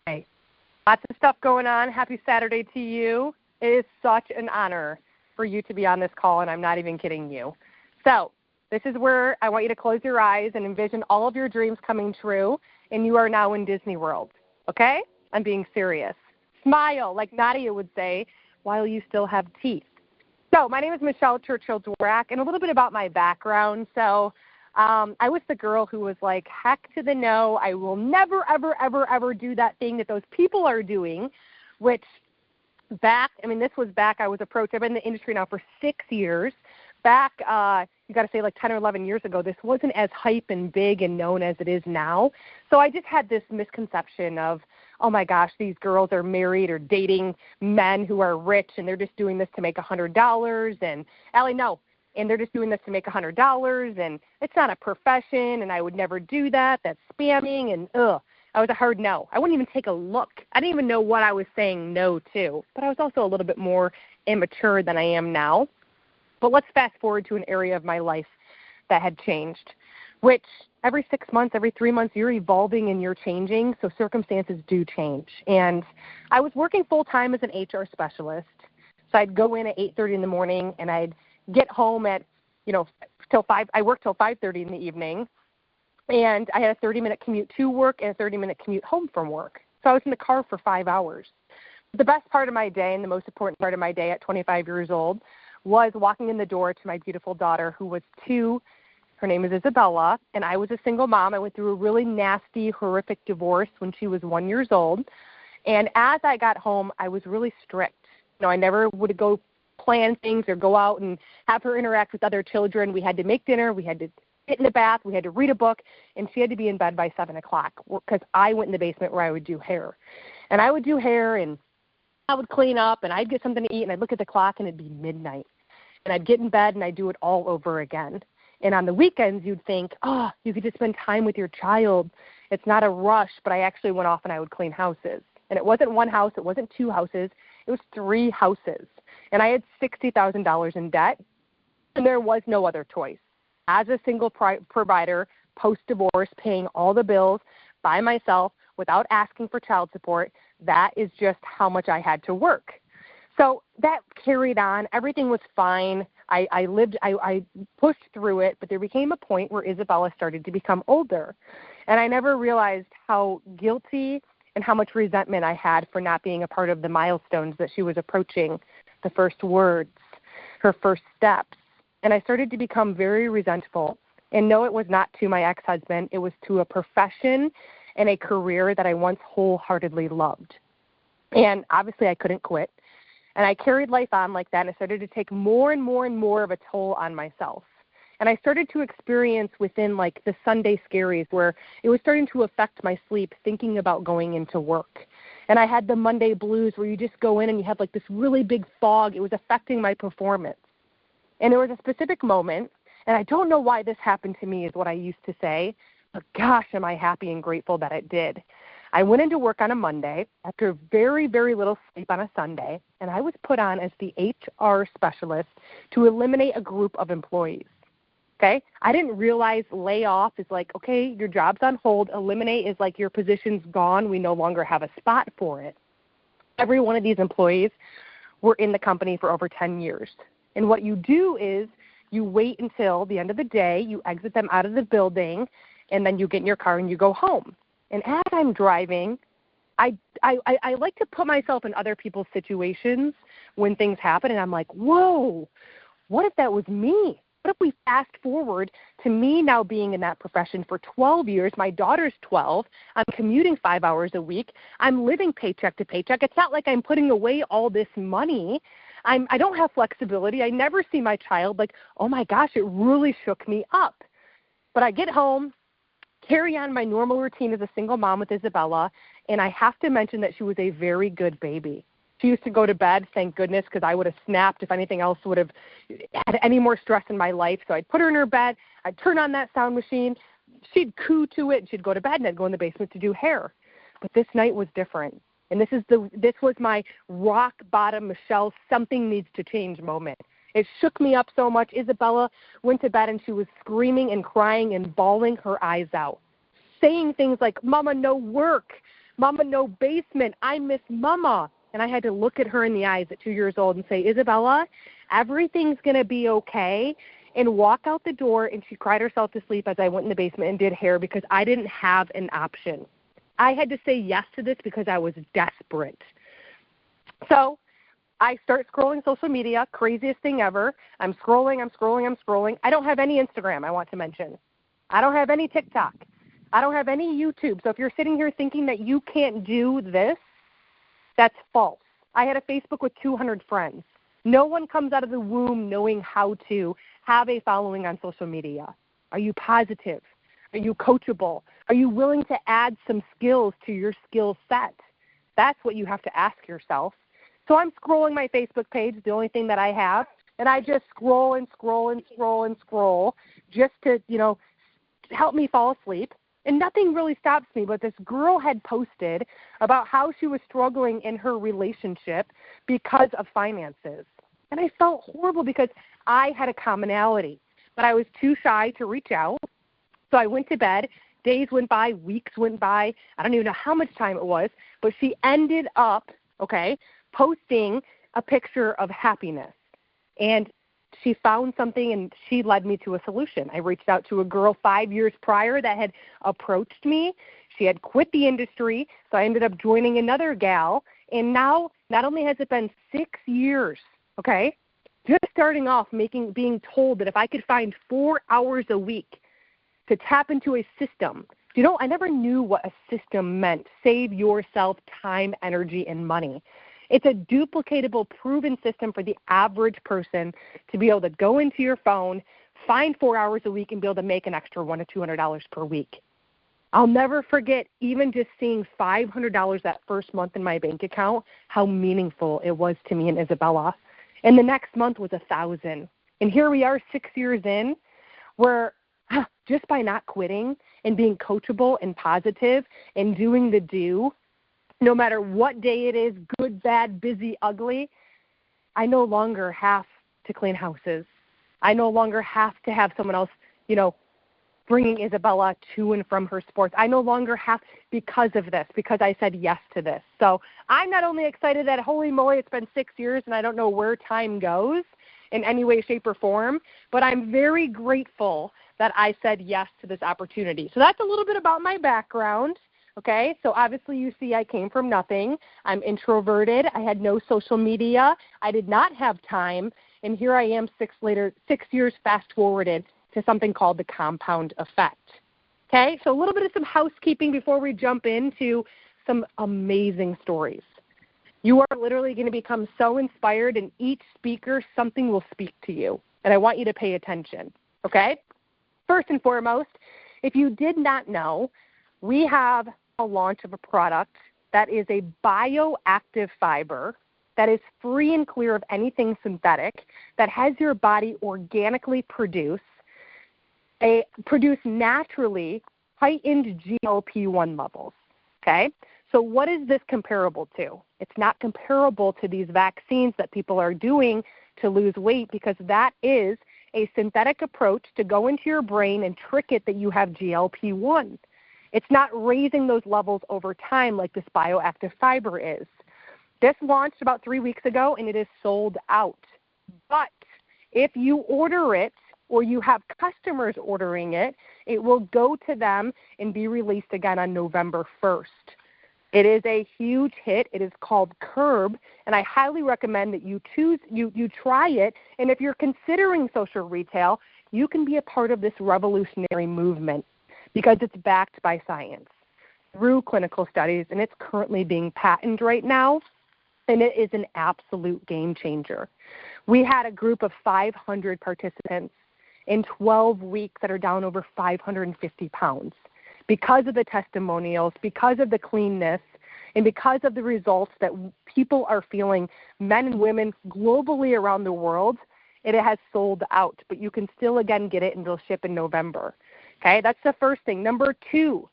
Hey, lots of stuff going on. Happy Saturday to you. It is such an honor for you to be on this call, and I'm not even kidding you. So this is where I want you to close your eyes and envision all of your dreams coming true, and you are now in Disney World, okay? I'm being serious. Smile, like Nadia would say, while you still have teeth. So my name is Michelle Churchill Dworak, and a little bit about my background. So I was the girl who was like, heck to the no, I will never, ever, ever, ever do that thing that those people are doing, which this was back, I was approached, I've been in the industry now for 6 years. Back, you got to say like 10 or 11 years ago, this wasn't as hype and big and known as it is now. So I just had this misconception of, oh my gosh, these girls are married or dating men who are rich and they're just doing this to make $100. And Allie, no. And they're just doing this to make $100 and it's not a profession and I would never do that. That's spamming and I was a hard no. I wouldn't even take a look. I didn't even know what I was saying no to. But I was also a little bit more immature than I am now. But let's fast forward to an area of my life that had changed, which every 6 months, every 3 months, you're evolving and you're changing, so circumstances do change. And I was working full-time as an HR specialist, so I'd go in at 8:30 in the morning, and I'd get home at, till 5. I worked till 5:30 in the evening, and I had a 30-minute commute to work and a 30-minute commute home from work. So I was in the car for 5 hours. The best part of my day and the most important part of my day at 25 years old was walking in the door to my beautiful daughter, who was 2. Her name is Isabella, and I was a single mom. I went through a really nasty, horrific divorce when she was 1 year old. And as I got home, I was really strict. I never would go plan things or go out and have her interact with other children. We had to make dinner. We had to get in the bath. We had to read a book, and she had to be in bed by 7 o'clock because I went in the basement where I would do hair. And I would do hair, and I would clean up, and I'd get something to eat, and I'd look at the clock, and it'd be midnight. And I'd get in bed, and I'd do it all over again. And on the weekends, you'd think, you could just spend time with your child. It's not a rush, but I actually went off and I would clean houses. And it wasn't one house. It wasn't 2 houses. It was 3 houses. And I had $60,000 in debt, and there was no other choice. As a single provider, post-divorce, paying all the bills by myself without asking for child support, that is just how much I had to work. So that carried on. Everything was fine. I pushed through it, but there became a point where Isabella started to become older. And I never realized how guilty and how much resentment I had for not being a part of the milestones that she was approaching, the first words, her first steps. And I started to become very resentful. And no, it was not to my ex-husband. It was to a profession and a career that I once wholeheartedly loved. And obviously I couldn't quit. And I carried life on like that, and I started to take more and more and more of a toll on myself. And I started to experience within like the Sunday scaries where it was starting to affect my sleep thinking about going into work. And I had the Monday blues where you just go in and you have like this really big fog. It was affecting my performance. And there was a specific moment, and I don't know why this happened to me is what I used to say, but gosh, am I happy and grateful that it did. I went into work on a Monday after very, very little sleep on a Sunday, and I was put on as the HR specialist to eliminate a group of employees. Okay? I didn't realize layoff is like, okay, your job's on hold. Eliminate is like your position's gone. We no longer have a spot for it. Every one of these employees were in the company for over 10 years. And what you do is you wait until the end of the day, you exit them out of the building, and then you get in your car and you go home. And as I'm driving, I like to put myself in other people's situations when things happen, and I'm like, whoa, what if that was me? What if we fast forward to me now being in that profession for 12 years? My daughter's 12. I'm commuting 5 hours a week. I'm living paycheck to paycheck. It's not like I'm putting away all this money. I don't have flexibility. I never see my child. Like, oh, my gosh, it really shook me up. But I get home, carry on my normal routine as a single mom with Isabella, and I have to mention that she was a very good baby. She used to go to bed, thank goodness, because I would have snapped if anything else would have had any more stress in my life. So I'd put her in her bed, I'd turn on that sound machine, she'd coo to it, and she'd go to bed, and I'd go in the basement to do hair. But this night was different. And this was my rock bottom, Michelle, something needs to change moment. It shook me up so much. Isabella went to bed and she was screaming and crying and bawling her eyes out, saying things like, Mama, no work. Mama, no basement. I miss Mama. And I had to look at her in the eyes at 2 years old and say, Isabella, everything's going to be okay. And walk out the door, and she cried herself to sleep as I went in the basement and did hair because I didn't have an option. I had to say yes to this because I was desperate. So I start scrolling social media, craziest thing ever. I'm scrolling. I don't have any Instagram, I want to mention. I don't have any TikTok. I don't have any YouTube. So if you're sitting here thinking that you can't do this, that's false. I had a Facebook with 200 friends. No one comes out of the womb knowing how to have a following on social media. Are you positive? Are you coachable? Are you willing to add some skills to your skill set? That's what you have to ask yourself. So I'm scrolling my Facebook page, the only thing that I have, and I just scroll just to, help me fall asleep. And nothing really stops me, but this girl had posted about how she was struggling in her relationship because of finances. And I felt horrible because I had a commonality, but I was too shy to reach out. So I went to bed. Days went by, weeks went by. I don't even know how much time it was, but she ended up, posting a picture of happiness. And she found something, and she led me to a solution. I reached out to a girl 5 years prior that had approached me. She had quit the industry, so I ended up joining another gal. And now, not only has it been 6 years, just starting off being told that if I could find 4 hours a week to tap into a system. I never knew what a system meant. Save yourself time, energy, and money. It's a duplicatable, proven system for the average person to be able to go into your phone, find 4 hours a week, and be able to make an extra $100 to $200 per week. I'll never forget even just seeing $500 that first month in my bank account, how meaningful it was to me and Isabella. And the next month was $1,000. And here we are 6 years in, where just by not quitting and being coachable and positive and doing the do, no matter what day it is, good, bad, busy, ugly, I no longer have to clean houses. I no longer have to have someone else, bringing Isabella to and from her sports. I no longer have because of this, because I said yes to this. So I'm not only excited that, holy moly, it's been 6 years and I don't know where time goes in any way, shape, or form, but I'm very grateful that I said yes to this opportunity. So that's a little bit about my background. Okay, so obviously you see I came from nothing. I'm introverted. I had no social media. I did not have time. And here I am 6 years fast forwarded to something called the compound effect. Okay, so a little bit of some housekeeping before we jump into some amazing stories. You are literally going to become so inspired, and each speaker, something will speak to you. And I want you to pay attention. Okay, first and foremost, if you did not know, we have a launch of a product that is a bioactive fiber that is free and clear of anything synthetic, that has your body organically produce naturally heightened GLP-1 levels. Okay? So what is this comparable to? It's not comparable to these vaccines that people are doing to lose weight, because that is a synthetic approach to go into your brain and trick it that you have GLP-1. It's not raising those levels over time like this bioactive fiber is. This launched about 3 weeks ago, and it is sold out. But if you order it, or you have customers ordering it, it will go to them and be released again on November 1st. It is a huge hit. It is called Curb, and I highly recommend that you try it. And if you're considering social retail, you can be a part of this revolutionary movement, because it's backed by science through clinical studies, and it's currently being patented right now, and it is an absolute game changer. We had a group of 500 participants in 12 weeks that are down over 550 pounds because of the testimonials, because of the cleanness, and because of the results that people are feeling, men and women globally around the world. It has sold out, but you can still, again, get it, and it'll ship in November. Okay, that's the first thing. Number 2,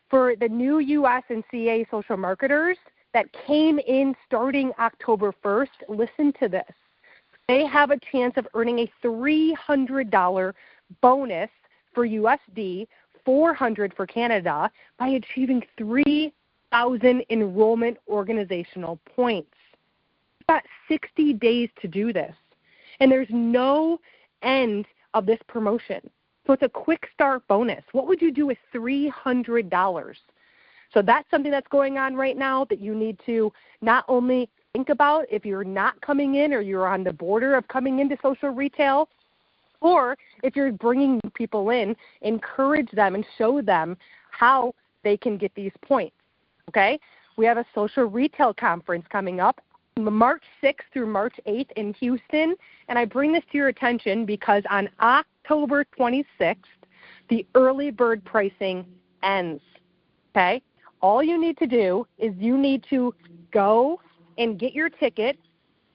for the new U.S. and CA social marketers that came in starting October 1st, listen to this. They have a chance of earning a $300 bonus for USD, $400 for Canada, by achieving 3 3,000 enrollment organizational points. You've got 60 days to do this, and there's no end of this promotion. So it's a quick start bonus. What would you do with $300? So that's something that's going on right now that you need to not only think about if you're not coming in or you're on the border of coming into social retail, or if you're bringing people in, encourage them and show them how they can get these points, okay? We have a social retail conference coming up March 6th through March 8th in Houston, and I bring this to your attention because on October 26th, the early bird pricing ends, okay? All you need to do is you need to go and get your ticket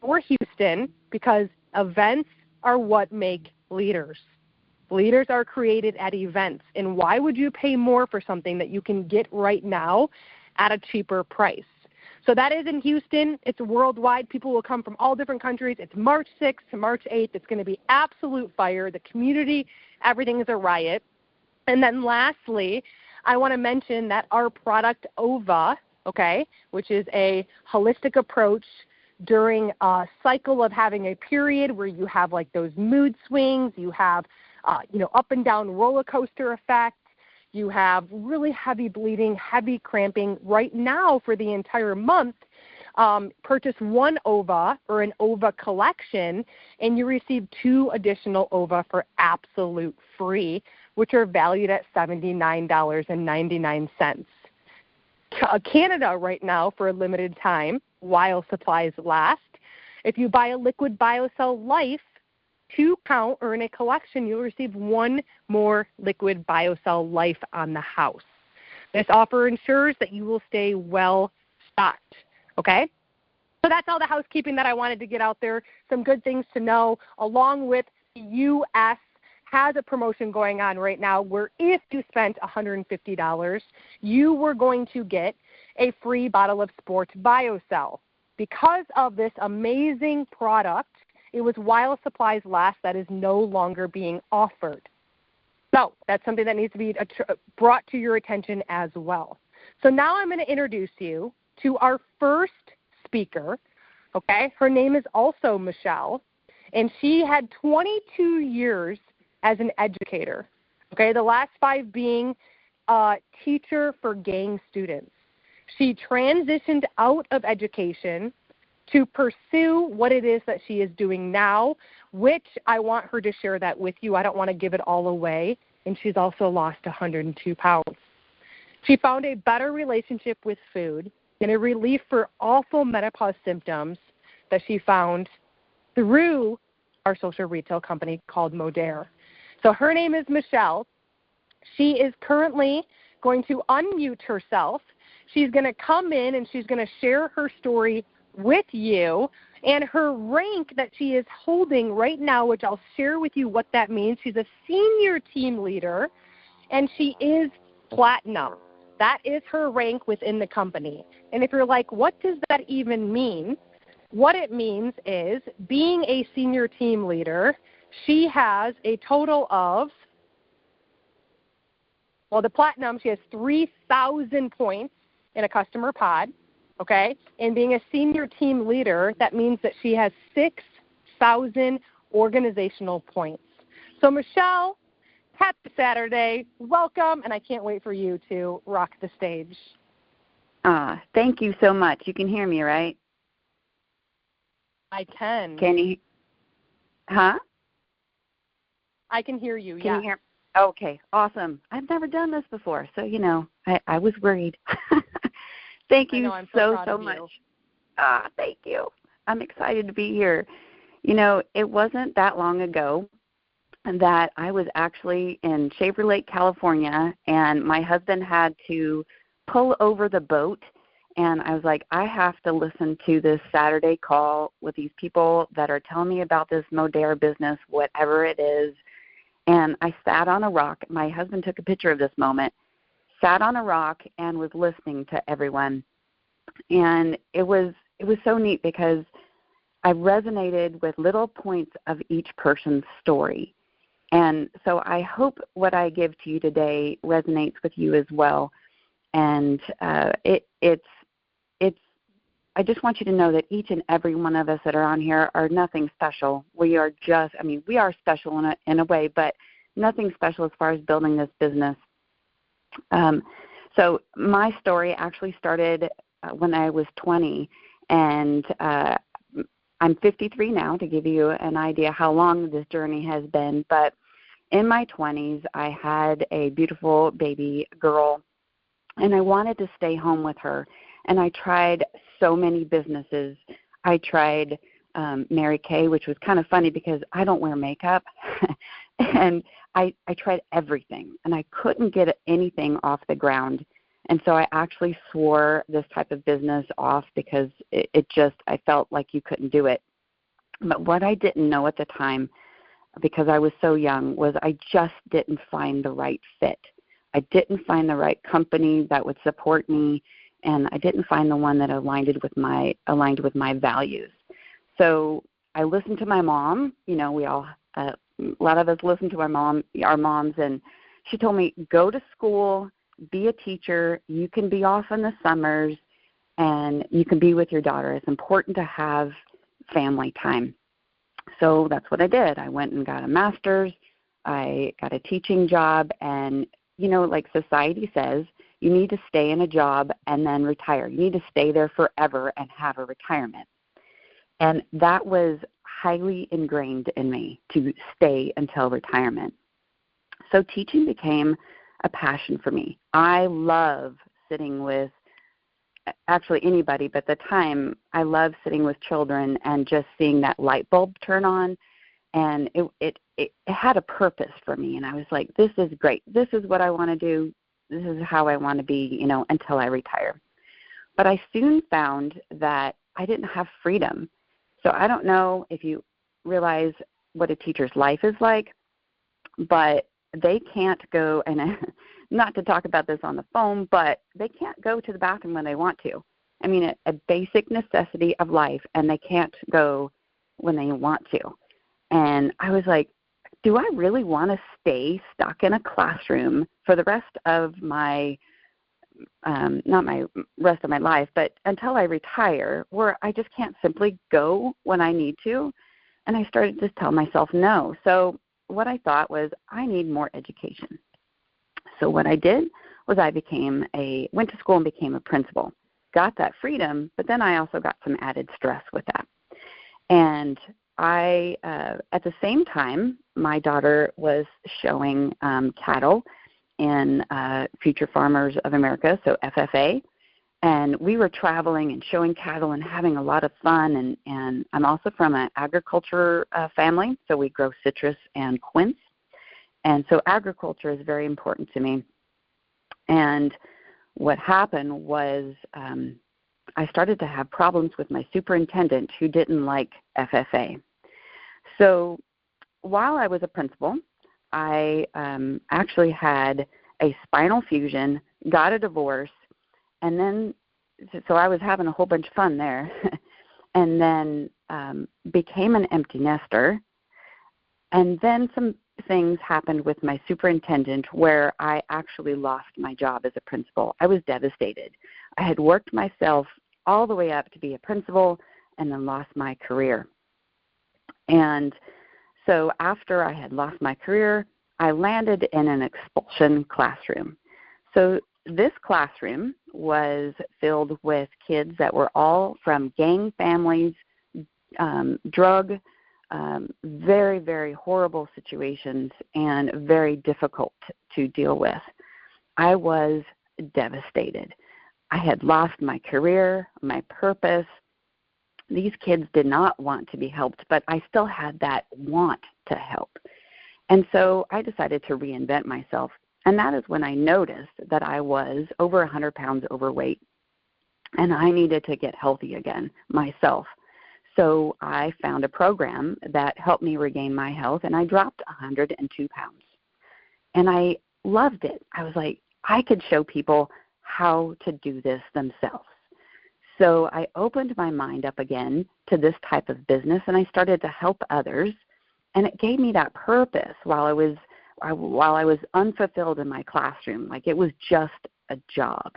for Houston because events are what make leaders. Leaders are created at events, and why would you pay more for something that you can get right now at a cheaper price? So that is in Houston. It's worldwide. People will come from all different countries. It's March 6th to March 8th. It's going to be absolute fire. The community, everything is a riot. And then lastly, I want to mention that our product OVA, okay, which is a holistic approach during a cycle of having a period where you have like those mood swings, you have, up and down roller coaster effect, you have really heavy bleeding, heavy cramping. Right now for the entire month, purchase one OVA or an OVA collection, and you receive 2 additional OVA for absolute free, which are valued at $79.99. Canada right now for a limited time, while supplies last. If you buy a liquid BioCell Life, 2 count or in a collection, you'll receive 1 more liquid BioCell Life on the house. This offer ensures that you will stay well stocked, okay? So that's all the housekeeping that I wanted to get out there. Some good things to know, along with the U.S. has a promotion going on right now where if you spent $150, you were going to get a free bottle of Sports BioCell. Because of this amazing product, it was while supplies last that is no longer being offered. So that's something that needs to be brought to your attention as well. So now I'm going to introduce you to our first speaker, okay? Her name is also Michelle, and she had 22 years as an educator, okay? The last 5 being a teacher for gang students. She transitioned out of education to pursue what it is that she is doing now, which I want her to share that with you. I don't want to give it all away. And she's also lost 102 pounds. She found a better relationship with food and a relief for awful menopause symptoms that she found through our social retail company called Modere. So her name is Michelle. She is currently going to unmute herself. She's going to come in and she's going to share her story with you and her rank that she is holding right now, which I'll share with you what that means. She's a senior team leader, and she is platinum. That is her rank within the company. And if you're like, what does that even mean? What it means is being a senior team leader, she has a total of, the platinum, she has 3,000 points in a customer pod. Okay, and being a senior team leader, that means that she has 6,000 organizational points. So, Michelle, happy Saturday. Welcome, and I can't wait for you to rock the stage. Thank you so much. You can hear me, right? I can. Can you? Huh? I can hear you, Can you hear? Okay, awesome. I've never done this before, so, I was worried. Thank you so much. Thank you. I'm excited to be here. It wasn't that long ago that I was actually in Shaver Lake, California, and my husband had to pull over the boat, and I was like, I have to listen to this Saturday call with these people that are telling me about this Modere business, whatever it is, and I sat on a rock. My husband took a picture of this moment. Sat on a rock and was listening to everyone. And it was so neat because I resonated with little points of each person's story. And so I hope what I give to you today resonates with you as well. And it's I just want you to know that each and every one of us that are on here are nothing special. We are just, we are special in a way, but nothing special as far as building this business. So my story actually started when I was 20, and I'm 53 now, to give you an idea how long this journey has been. But in my 20s, I had a beautiful baby girl, and I wanted to stay home with her. And I tried so many businesses. I tried Mary Kay, which was kind of funny because I don't wear makeup. And I tried everything, and I couldn't get anything off the ground. And so I actually swore this type of business off because I felt like you couldn't do it. But what I didn't know at the time, because I was so young, was I just didn't find the right fit. I didn't find the right company that would support me, and I didn't find the one that aligned with my values. So I listened to my mom. We all a lot of us listen to our moms, and she told me, go to school, be a teacher. You can be off in the summers, and you can be with your daughter. It's important to have family time. So that's what I did. I went and got a master's. I got a teaching job, and like society says, you need to stay in a job and then retire. You need to stay there forever and have a retirement. And that was highly ingrained in me, to stay until retirement. So teaching became a passion for me. I love sitting with actually anybody, but at the time I love sitting with children and just seeing that light bulb turn on. And it had a purpose for me. And I was like, this is great. This is what I want to do. This is how I want to be, until I retire. But I soon found that I didn't have freedom. So I don't know if you realize what a teacher's life is like, but they can't go, and not to talk about this on the phone, but they can't go to the bathroom when they want to. A basic necessity of life, and they can't go when they want to. And I was like, do I really want to stay stuck in a classroom for the rest of my, not my rest of my life, but until I retire, where I just can't simply go when I need to? And I started to tell myself no. So what I thought was, I need more education. So what I did was I went to school and became a principal. Got that freedom, but then I also got some added stress with that. And at the same time, my daughter was showing cattle in Future Farmers of America, so FFA, and we were traveling and showing cattle and having a lot of fun. And I'm also from an agriculture family, so we grow citrus and quince, and so agriculture is very important to me. And what happened was I started to have problems with my superintendent, who didn't like FFA. So while I was a principal, I actually had a spinal fusion, got a divorce, and then, so I was having a whole bunch of fun there, and then became an empty nester. And then some things happened with my superintendent where I actually lost my job as a principal. I was devastated. I had worked myself all the way up to be a principal and then lost my career. And so after I had lost my career, I landed in an expulsion classroom. So this classroom was filled with kids that were all from gang families, drug, very, very horrible situations, and very difficult to deal with. I was devastated. I had lost my career, my purpose. These kids did not want to be helped, but I still had that want to help. And so I decided to reinvent myself. And that is when I noticed that I was over 100 pounds overweight, and I needed to get healthy again myself. So I found a program that helped me regain my health, and I dropped 102 pounds. And I loved it. I was like, I could show people how to do this themselves. So I opened my mind up again to this type of business, and I started to help others, and it gave me that purpose while I was unfulfilled in my classroom. Like, it was just a job.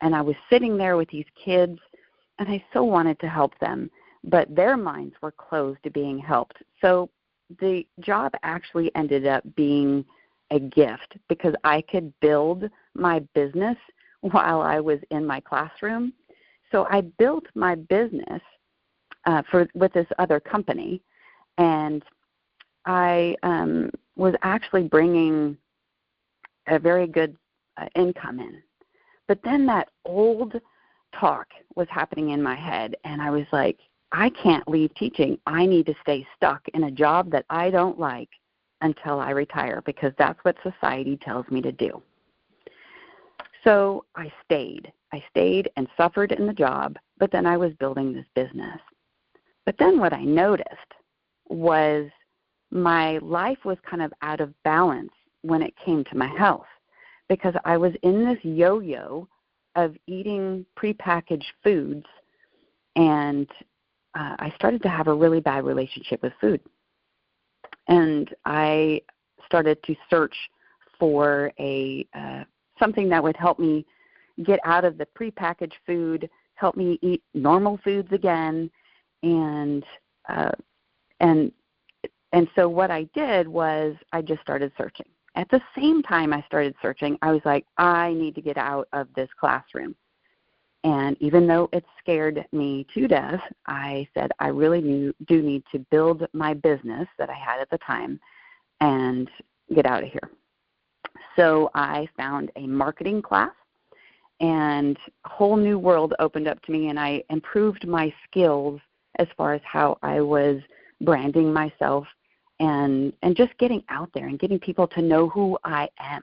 And I was sitting there with these kids, and I so wanted to help them, but their minds were closed to being helped. So the job actually ended up being a gift because I could build my business while I was in my classroom. So I built my business with this other company, and I was actually bringing a very good income in. But then that old talk was happening in my head, and I was like, I can't leave teaching. I need to stay stuck in a job that I don't like until I retire, because that's what society tells me to do. So I stayed and suffered in the job, but then I was building this business. But then what I noticed was my life was kind of out of balance when it came to my health, because I was in this yo-yo of eating prepackaged foods, and I started to have a really bad relationship with food. And I started to search for something that would help me get out of the prepackaged food, help me eat normal foods again, and so what I did was I just started searching. At the same time I started searching, I was like, I need to get out of this classroom. And even though it scared me to death, I said I really do need to build my business that I had at the time and get out of here. So I found a marketing class, and a whole new world opened up to me, and I improved my skills as far as how I was branding myself and just getting out there and getting people to know who I am.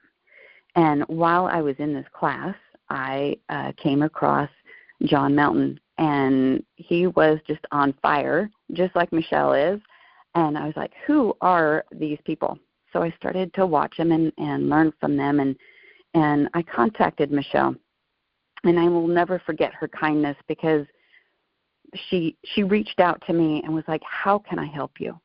And while I was in this class, I came across John Melton, and he was just on fire, just like Michelle is. And I was like, who are these people? So I started to watch them and learn from them, and I contacted Michelle. And I will never forget her kindness, because she reached out to me and was like, how can I help you?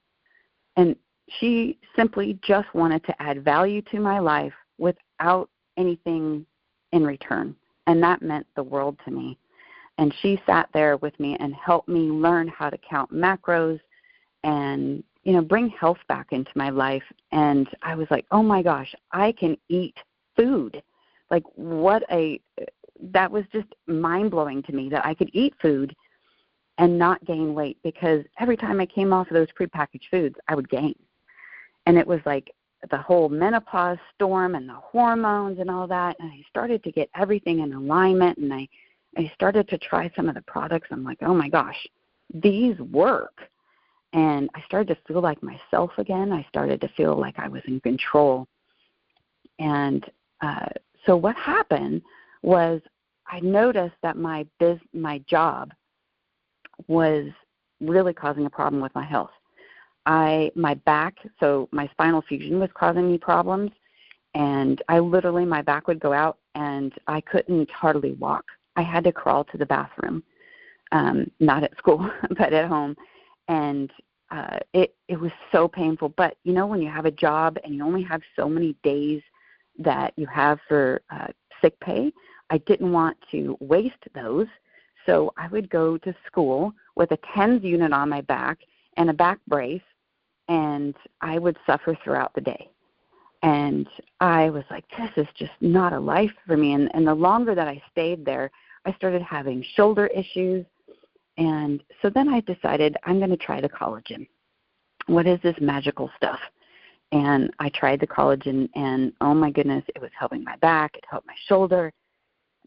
And she simply just wanted to add value to my life without anything in return. And that meant the world to me. And she sat there with me and helped me learn how to count macros and, bring health back into my life. And I was like, oh my gosh, I can eat food. Like that was just mind-blowing to me that I could eat food and not gain weight, because every time I came off of those prepackaged foods, I would gain. And it was like the whole menopause storm and the hormones and all that, and I started to get everything in alignment, and I started to try some of the products. I'm like, oh my gosh, these work. And I started to feel like myself again. I started to feel like I was in control. And so what happened was I noticed that my job was really causing a problem with my health. My back, so my spinal fusion was causing me problems, and my back would go out, and I couldn't hardly walk. I had to crawl to the bathroom, not at school, but at home, and it was so painful. But, when you have a job and you only have so many days that you have for sick pay, I didn't want to waste those, so I would go to school with a TENS unit on my back and a back brace, and I would suffer throughout the day. And I was like, this is just not a life for me. And the longer that I stayed there, I started having shoulder issues. And so then I decided I'm going to try the collagen. What is this magical stuff? And I tried the collagen, and oh my goodness, it was helping my back, it helped my shoulder,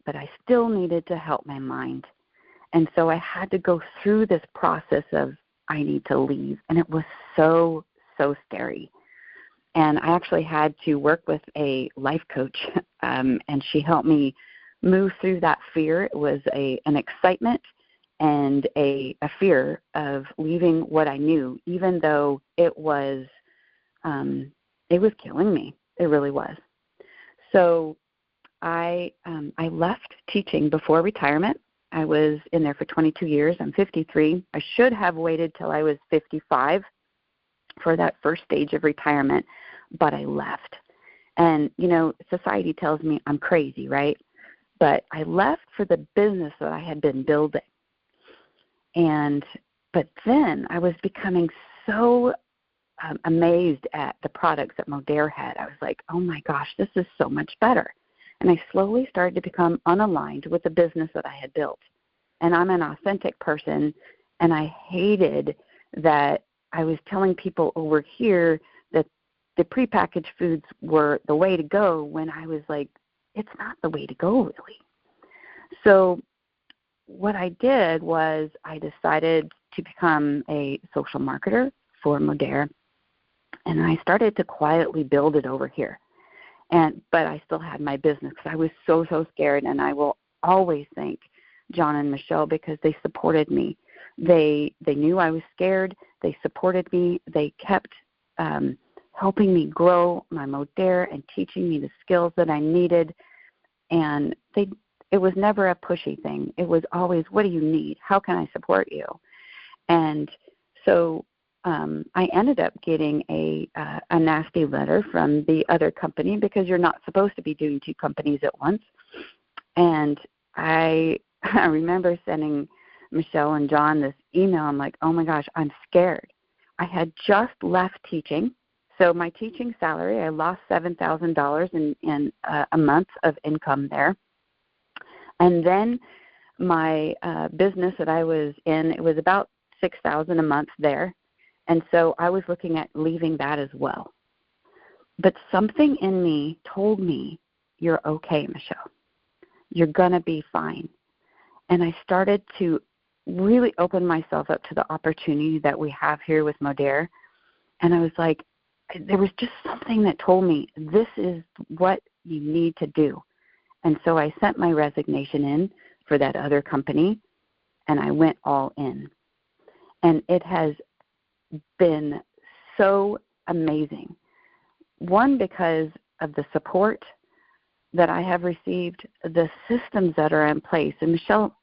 but I still needed to help my mind. And so I had to go through this process of I need to leave, and it was so, so scary. And I actually had to work with a life coach, and she helped me move through that fear. It was an excitement and a fear of leaving what I knew, even though it was killing me. It really was. So I left teaching before retirement. I was in there for 22 years. I'm 53. I should have waited till I was 55 for that first stage of retirement, but I left. And, society tells me I'm crazy, right? But I left for the business that I had been building. But then I was becoming so amazed at the products that Modere had. I was like, oh my gosh, this is so much better. And I slowly started to become unaligned with the business that I had built. And I'm an authentic person, and I hated that I was telling people over here that the prepackaged foods were the way to go when I was like, it's not the way to go, really. So what I did was I decided to become a social marketer for Modere, and I started to quietly build it over here. But I still had my business because I was so scared, and I will always thank John and Michelle because they supported me. They knew I was scared. They supported me. They kept helping me grow my Modere and teaching me the skills that I needed. And it was never a pushy thing. It was always, what do you need? How can I support you? And so I ended up getting a nasty letter from the other company because you're not supposed to be doing two companies at once. And I remember sending Michelle and John this email. I'm like, oh my gosh, I'm scared. I had just left teaching. So my teaching salary, I lost $7,000 in a month of income there. And then my business that I was in, it was about $6,000 a month there. And so I was looking at leaving that as well. But something in me told me, you're okay, Michelle. You're going to be fine. And I started to really open myself up to the opportunity that we have here with Modere. And I was like, there was just something that told me this is what you need to do. And so I sent my resignation in for that other company, and I went all in. And it has been so amazing. One, because of the support that I have received, the systems that are in place. And Michelle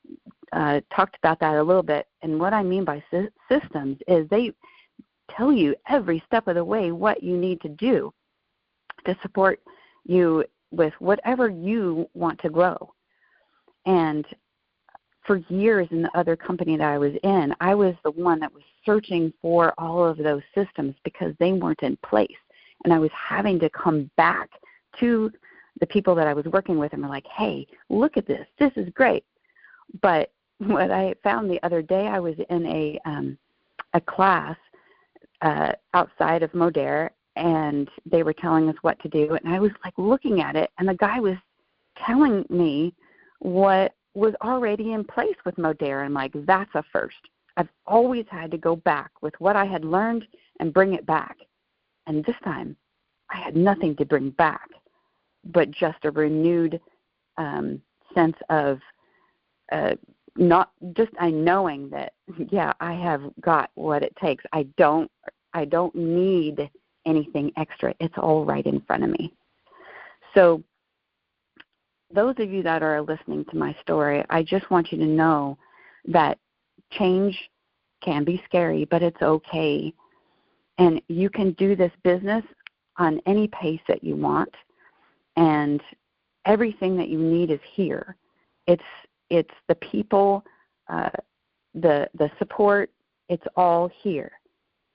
talked about that a little bit. And what I mean by systems is they tell you every step of the way what you need to do to support you with whatever you want to grow. And for years in the other company that I was in, I was the one that was searching for all of those systems because they weren't in place. And I was having to come back to the people that I was working with and were like, hey, look at this. This is great. But what I found the other day, I was in a class outside of Modere, and they were telling us what to do. And I was like looking at it, and the guy was telling me what was already in place with Modere. I'm like, that's a first. I've always had to go back with what I had learned and bring it back. And this time, I had nothing to bring back, but just a renewed sense of knowing that, yeah, I have got what it takes. I don't need anything extra. It's all right in front of me. So those of you that are listening to my story, I just want you to know that change can be scary, but it's okay. And you can do this business on any pace that you want, and everything that you need is here. It's the people, the support. It's all here.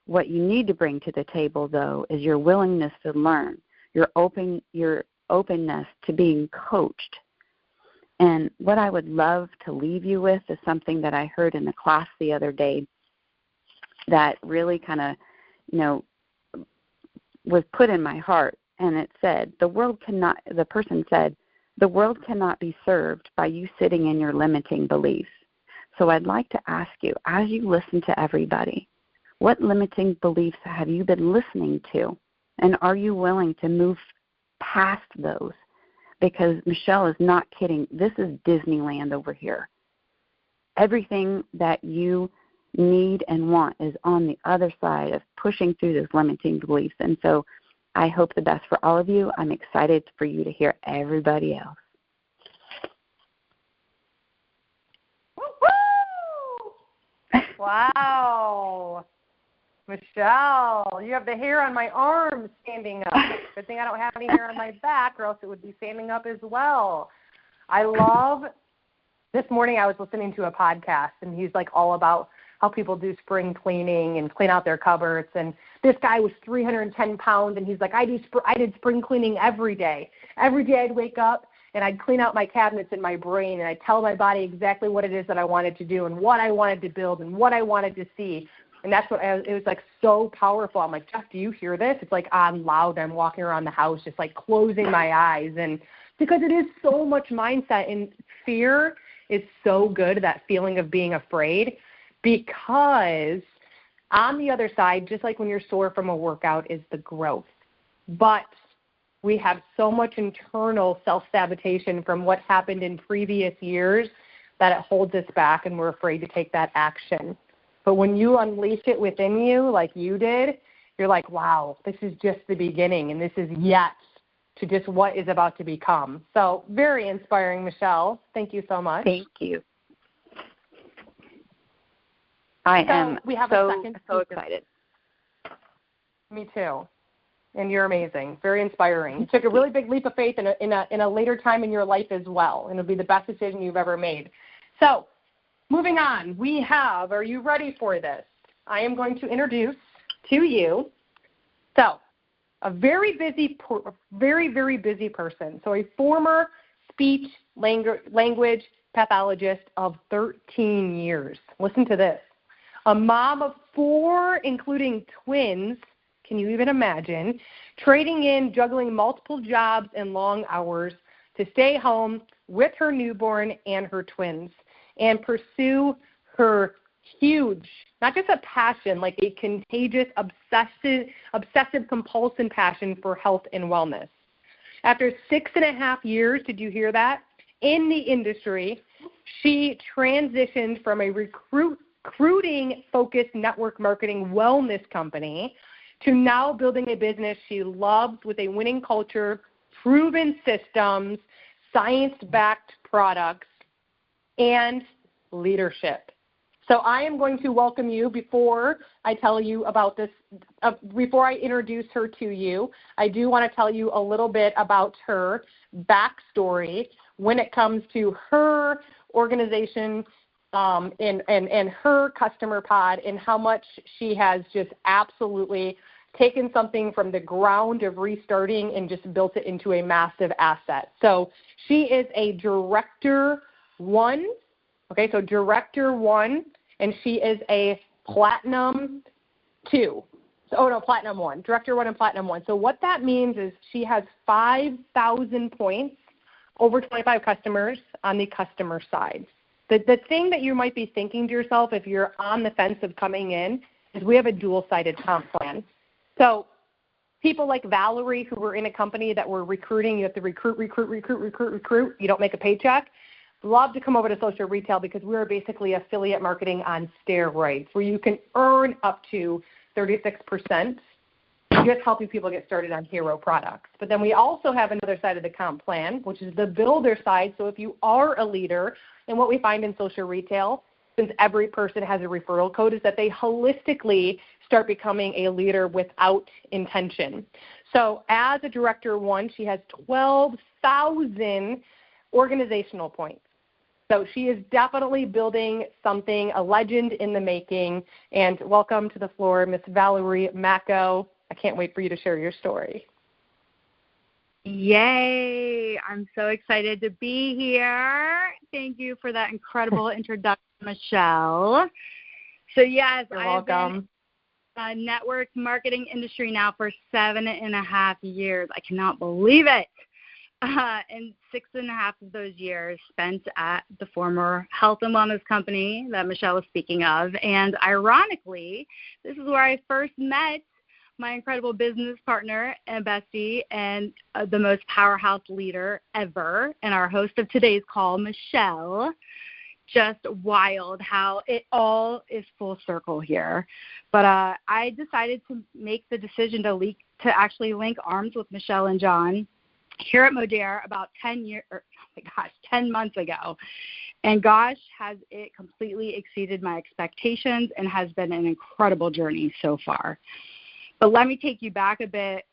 What you need to bring to the table, though, is your willingness to learn, your openness to being coached. And what I would love to leave you with is something that I heard in the class the other day that really kind of, was put in my heart. And it said, the person said, the world cannot be served by you sitting in your limiting beliefs. So I'd like to ask you, as you listen to everybody, what limiting beliefs have you been listening to? And are you willing to move past those? Because Michelle is not kidding. This is Disneyland over here. Everything that you need and want is on the other side of pushing through those limiting beliefs. And so I hope the best for all of you. I'm excited for you to hear everybody else. Woo-hoo! Wow. Michelle, you have the hair on my arms standing up. Good thing I don't have any hair on my back, or else it would be standing up as well. I love, this morning I was listening to a podcast, and he's like all about how people do spring cleaning and clean out their cupboards. And this guy was 310 pounds, and he's like, I did spring cleaning every day. Every day I'd wake up, and I'd clean out my cabinets in my brain, and I'd tell my body exactly what it is that I wanted to do and what I wanted to build and what I wanted to see. And that's what it was like so powerful. I'm like, Jeff, do you hear this? It's like on loud. I'm walking around the house just like closing my eyes. And because it is so much mindset, and fear is so good, that feeling of being afraid, because on the other side, just like when you're sore from a workout, is the growth. But we have so much internal self-sabotation from what happened in previous years that it holds us back, and we're afraid to take that action. But when you unleash it within you like you did, you're like, wow, this is just the beginning, and this is yet to just what is about to become. So very inspiring, Michelle. Thank you so much. Thank you. I am so excited. Me too. And you're amazing. Very inspiring. You took a really big leap of faith in a later time in your life as well, and it'll be the best decision you've ever made. So moving on, are you ready for this? I am going to introduce to you, a very busy person. So a former speech language pathologist of 13 years. Listen to this. A mom of 4, including twins. Can you even imagine? Trading in, juggling multiple jobs and long hours to stay home with her newborn and her twins and pursue her huge, not just a passion, like a contagious, obsessive compulsive passion for health and wellness. After 6.5 years, did you hear that? In the industry, she transitioned from a recruiting-focused network marketing wellness company to now building a business she loves with a winning culture, proven systems, science-backed products, and leadership. So I am going to welcome you before I tell you about this, before I introduce her to you. I do want to tell you a little bit about her backstory when it comes to her organization and her customer pod, and how much she has just absolutely taken something from the ground of restarting and just built it into a massive asset. So she is a Director 1, okay, so Director 1, and she is a Platinum 2. Platinum 1, Director 1 and Platinum 1. So what that means is she has 5,000 points, over 25 customers on the customer side. The thing that you might be thinking to yourself if you're on the fence of coming in is we have a dual-sided comp plan. So people like Valerie, who were in a company that were recruiting, you have to recruit. You don't make a paycheck. Love to come over to social retail because we're basically affiliate marketing on steroids, where you can earn up to 36%, just helping people get started on hero products. But then we also have another side of the comp plan, which is the builder side. So if you are a leader, and what we find in social retail, since every person has a referral code, is that they holistically start becoming a leader without intention. So as a Director 1, she has 12,000 organizational points. So she is definitely building something, a legend in the making. And welcome to the floor, Miss Valerie Macko. I can't wait for you to share your story. Yay! I'm so excited to be here. Thank you for that incredible introduction, Michelle. So yes, I've been in the network marketing industry now for 7.5 years. I cannot believe it. And 6.5 of those years spent at the former health and wellness company that Michelle was speaking of. And ironically, this is where I first met my incredible business partner and bestie and the most powerhouse leader ever, and our host of today's call, Michelle. Just wild how it all is full circle here. But I decided to make the decision to actually link arms with Michelle and John here at Modere about 10 months ago. And gosh, has it completely exceeded my expectations and has been an incredible journey so far. But let me take you back a bit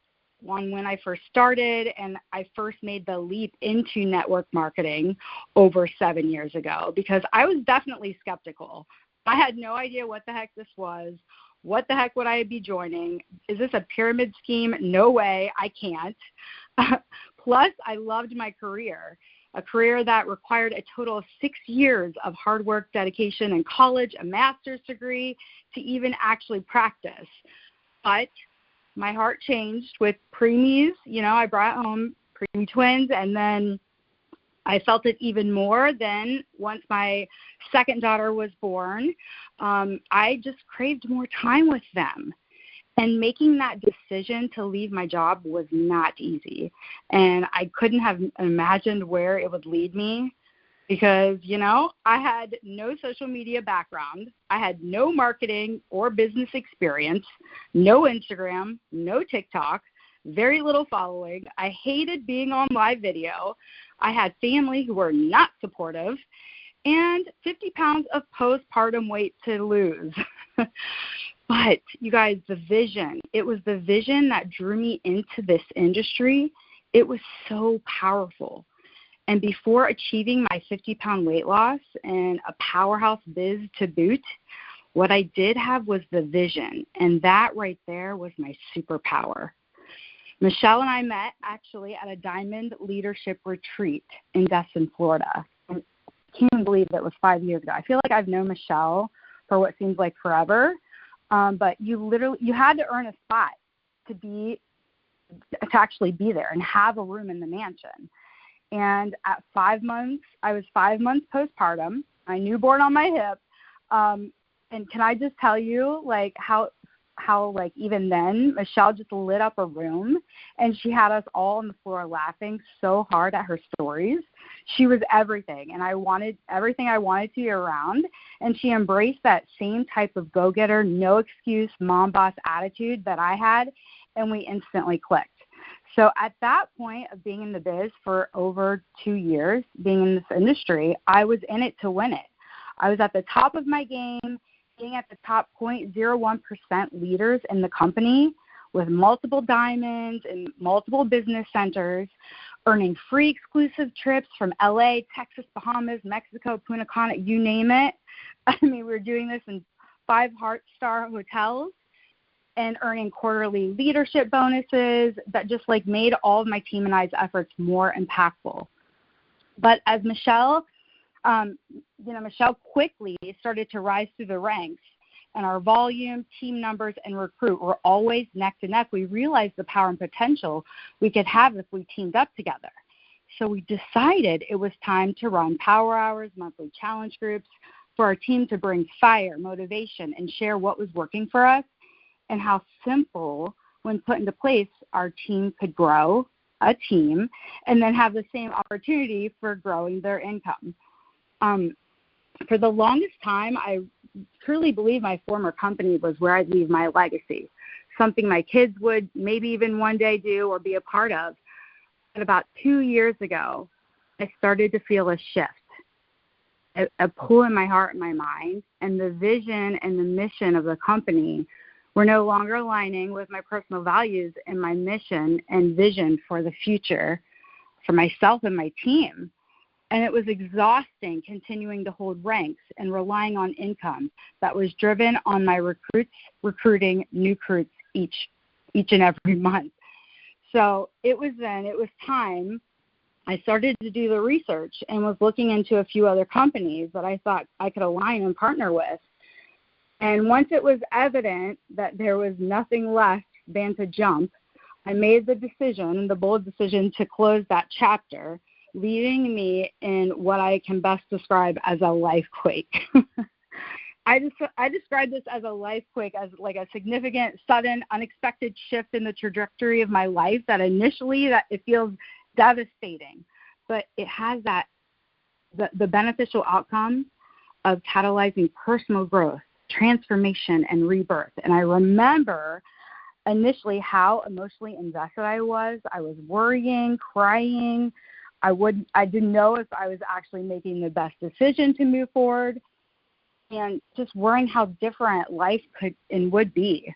on when I first started, and I first made the leap into network marketing over 7 years ago, because I was definitely skeptical. I had no idea what the heck this was. What the heck would I be joining? Is this a pyramid scheme? No way, I can't. Plus, I loved my career, a career that required a total of 6 years of hard work, dedication in college, a master's degree, to even actually practice. But my heart changed with preemies. I brought home preemie twins, and then I felt it even more then once my second daughter was born. I just craved more time with them. And making that decision to leave my job was not easy. And I couldn't have imagined where it would lead me, because, I had no social media background. I had no marketing or business experience, no Instagram, no TikTok, very little following. I hated being on live video. I had family who were not supportive, and 50 pounds of postpartum weight to lose. But, you guys, the vision, it was the vision that drew me into this industry. It was so powerful. And before achieving my 50-pound weight loss and a powerhouse biz to boot, what I did have was the vision, and that right there was my superpower. Michelle and I met actually at a Diamond Leadership Retreat in Destin, Florida. I can't believe it was 5 years ago. I feel like I've known Michelle for what seems like forever, but you had to earn a spot to actually be there and have a room in the mansion. And at 5 months, I was 5 months postpartum, my newborn on my hip. And can I just tell you, how even then, Michelle just lit up a room, and she had us all on the floor laughing so hard at her stories. She was everything, and I wanted everything I wanted to be around. And she embraced that same type of go-getter, no excuse, mom boss attitude that I had, and we instantly clicked. So at that point of being in the biz for over 2 years, being in this industry, I was in it to win it. I was at the top of my game, being at the top 0.01% leaders in the company with multiple diamonds and multiple business centers, earning free exclusive trips from LA, Texas, Bahamas, Mexico, Punta Cana, you name it. I mean, we were doing this in 5 heart-star hotels, and earning quarterly leadership bonuses that just made all of my team and I's efforts more impactful. But as Michelle quickly started to rise through the ranks, and our volume, team numbers, and recruit were always neck to neck. We realized the power and potential we could have if we teamed up together. So we decided it was time to run power hours, monthly challenge groups, for our team to bring fire, motivation, and share what was working for us, and how simple, when put into place, our team could grow a team and then have the same opportunity for growing their income. For the longest time, I truly believe my former company was where I'd leave my legacy, something my kids would maybe even one day do or be a part of. But about 2 years ago, I started to feel a shift, a pull in my heart and my mind, and the vision and the mission of the company were no longer aligning with my personal values and my mission and vision for the future for myself and my team. And it was exhausting continuing to hold ranks and relying on income that was driven on my recruiting new recruits each and every month. So it was time I started to do the research and was looking into a few other companies that I thought I could align and partner with. And once it was evident that there was nothing left than to jump, I made the bold decision to close that chapter, leaving me in what I can best describe as a life quake. I describe this as a life quake, as a significant, sudden, unexpected shift in the trajectory of my life that it feels devastating, but it has the beneficial outcome of catalyzing personal growth, transformation, and rebirth. And I remember initially how emotionally invested I was. I was worrying, crying. I didn't know if I was actually making the best decision to move forward, and just worrying how different life could and would be.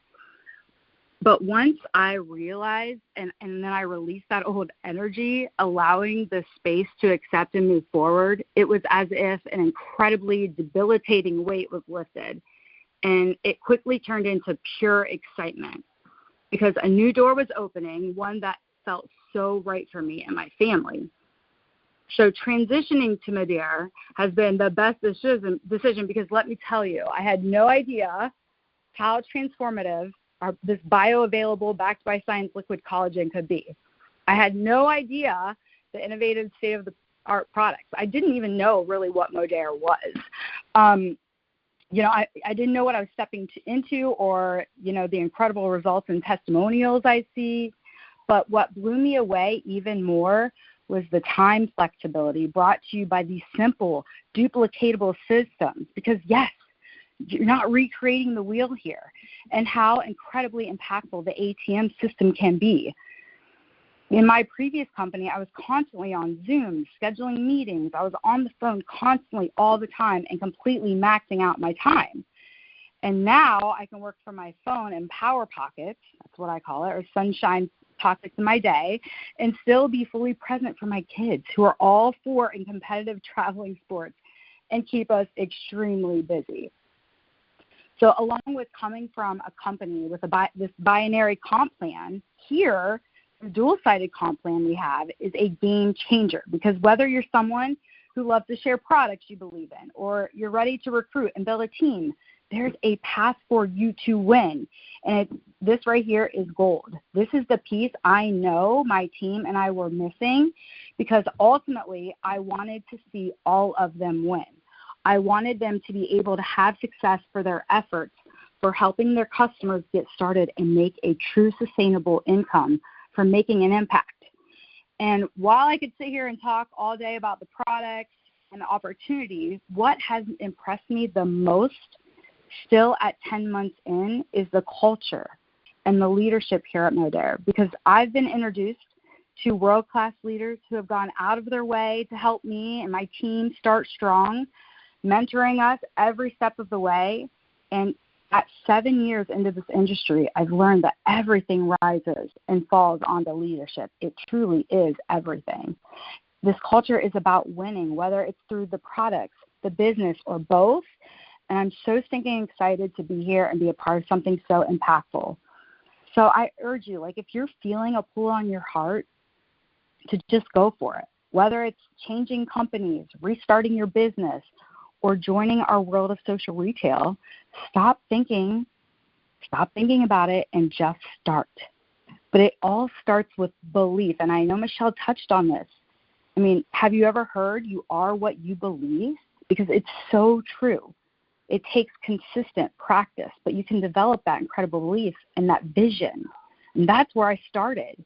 But once I realized and then I released that old energy, allowing the space to accept and move forward, it was as if an incredibly debilitating weight was lifted. And it quickly turned into pure excitement because a new door was opening, one that felt so right for me and my family. So transitioning to Madeira has been the best decision because let me tell you, I had no idea how transformative this bioavailable, backed by science liquid collagen could be. I had no idea the innovative state-of-the-art products. I didn't even know really what Madeira was. I didn't know what I was stepping into or, the incredible results and testimonials I see. But what blew me away even more was the time flexibility brought to you by these simple, duplicatable systems. Because, yes, you're not recreating the wheel here, and how incredibly impactful the ATM system can be. In my previous company, I was constantly on Zoom, scheduling meetings. I was on the phone constantly all the time and completely maxing out my time. And now I can work from my phone in power pockets, that's what I call it, or sunshine pockets in my day, and still be fully present for my kids who are all four in competitive traveling sports and keep us extremely busy. So along with coming from a company with this binary comp plan, here, the dual-sided comp plan we have is a game changer because whether you're someone who loves to share products you believe in or you're ready to recruit and build a team, there's a path for you to win. And this right here is gold. This is the piece I know my team and I were missing because ultimately I wanted to see all of them win. I wanted them to be able to have success for their efforts for helping their customers get started and make a true sustainable income from making an impact. And while I could sit here and talk all day about the products and the opportunities, what has impressed me the most still at 10 months in is the culture and the leadership here at Madeira, because I've been introduced to world-class leaders who have gone out of their way to help me and my team start strong, mentoring us every step of the way. And at 7 years into this industry, I've learned that everything rises and falls onto leadership. It truly is everything. This culture is about winning, whether it's through the products, the business, or both. And I'm so stinking excited to be here and be a part of something so impactful. So I urge you, if you're feeling a pull on your heart, to just go for it. Whether it's changing companies, restarting your business, or joining our world of social retail, stop thinking about it and just start. But it all starts with belief. And I know Michelle touched on this. I mean, have you ever heard you are what you believe? Because it's so true. It takes consistent practice, but you can develop that incredible belief and that vision. And that's where I started.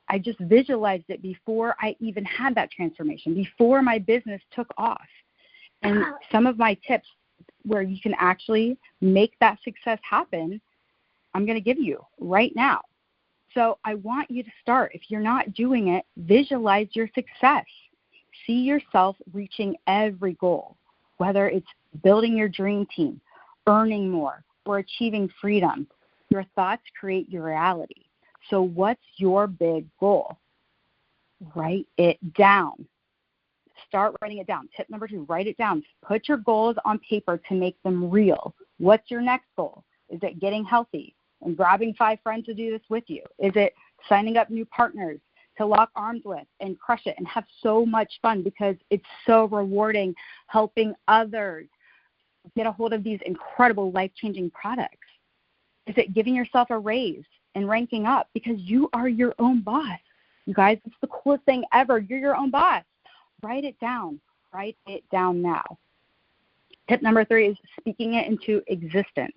I just visualized it before I even had that transformation, before my business took off. And some of my tips where you can actually make that success happen, I'm going to give you right now. So I want you to start. If you're not doing it, visualize your success. See yourself reaching every goal, whether it's building your dream team, earning more, or achieving freedom. Your thoughts create your reality. So what's your big goal? Write it down. Start writing it down. Tip number 2, write it down. Put your goals on paper to make them real. What's your next goal? Is it getting healthy and grabbing 5 friends to do this with you? Is it signing up new partners to lock arms with and crush it and have so much fun because it's so rewarding helping others get a hold of these incredible life-changing products? Is it giving yourself a raise and ranking up because you are your own boss? You guys, it's the coolest thing ever. You're your own boss. Write it down. Write it down now. Tip number 3 is speaking it into existence.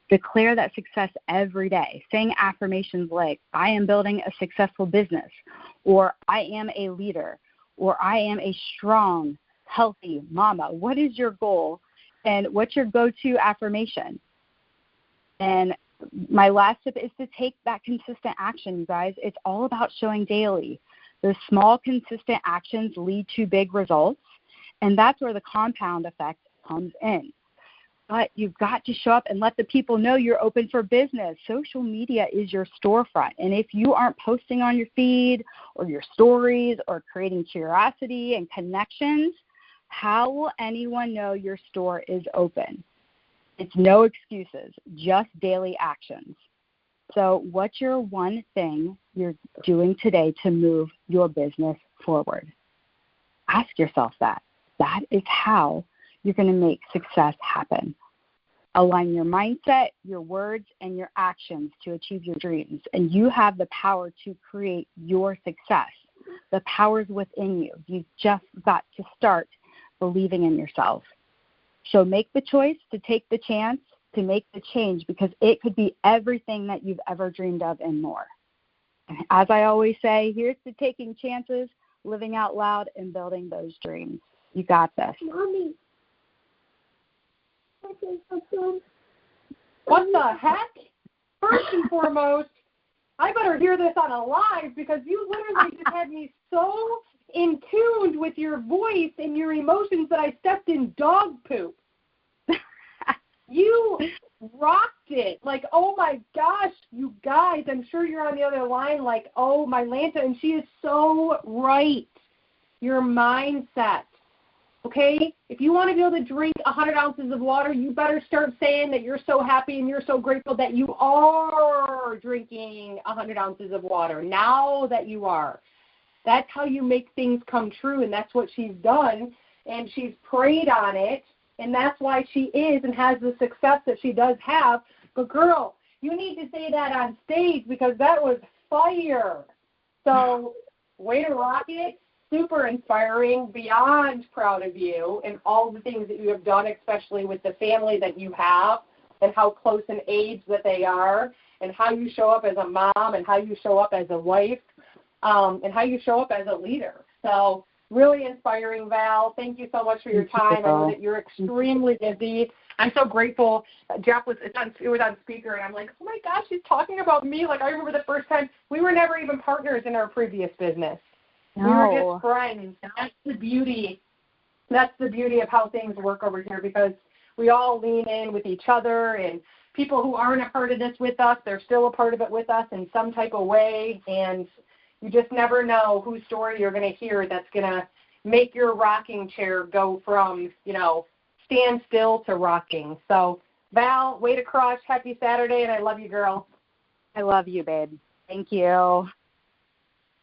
Declare that success every day, saying affirmations like, I am building a successful business, or I am a leader, or I am a strong, healthy mama. What is your goal, and what's your go-to affirmation? And my last tip is to take that consistent action, you guys. It's all about showing daily. Those small, consistent actions lead to big results, and that's where the compound effect comes in. but you've got to show up and let the people know you're open for business. Social media is your storefront. And if you aren't posting on your feed or your stories or creating curiosity and connections, how will anyone know your store is open? It's no excuses, just daily actions. So what's your one thing you're doing today to move your business forward? Ask yourself that. That is how you're going to make success happen. Align your mindset, your words, and your actions to achieve your dreams. And you have the power to create your success. The power's within you. You've just got to start believing in yourself. So make the choice to take the chance to make the change, because it could be everything that you've ever dreamed of and more. And as I always say, here's to taking chances, living out loud, and building those dreams. You got this. Mommy. What the heck? First and foremost, I better hear this on a live, because you literally just had me so in tune with your voice and your emotions that I stepped in dog poop. You rocked it. Like, oh my gosh, you guys, I'm sure you're on the other line like, oh, my Lanta, and she is so right. Your mindset. Okay? If you want to be able to drink 100 ounces of water, you better start saying that you're so happy and you're so grateful that you are drinking 100 ounces of water. Now that you are. That's how you make things come true, and that's what she's done, and she's prayed on it, and that's why she is and has the success that she does have. But, girl, you need to say that on stage, because that was fire. So, way to rock it. Super inspiring, beyond proud of you and all the things that you have done, especially with the family that you have and how close in age that they are, and how you show up as a mom and how you show up as a wife, and how you show up as a leader. So really inspiring, Val. Thank you so much for your time. I know that you're extremely busy. I'm so grateful. Jeff it was on speaker, and I'm like, oh, my gosh, she's talking about me. Like, I remember the first time we were never even partners in our previous business. No. We were just friends. And that's the beauty. That's the beauty of how things work over here, because we all lean in with each other, and people who aren't a part of this with us, they're still a part of it with us in some type of way, and you just never know whose story you're going to hear that's going to make your rocking chair go from, stand still to rocking. So, Val, way to crush. Happy Saturday, and I love you, girl. I love you, babe. Thank you.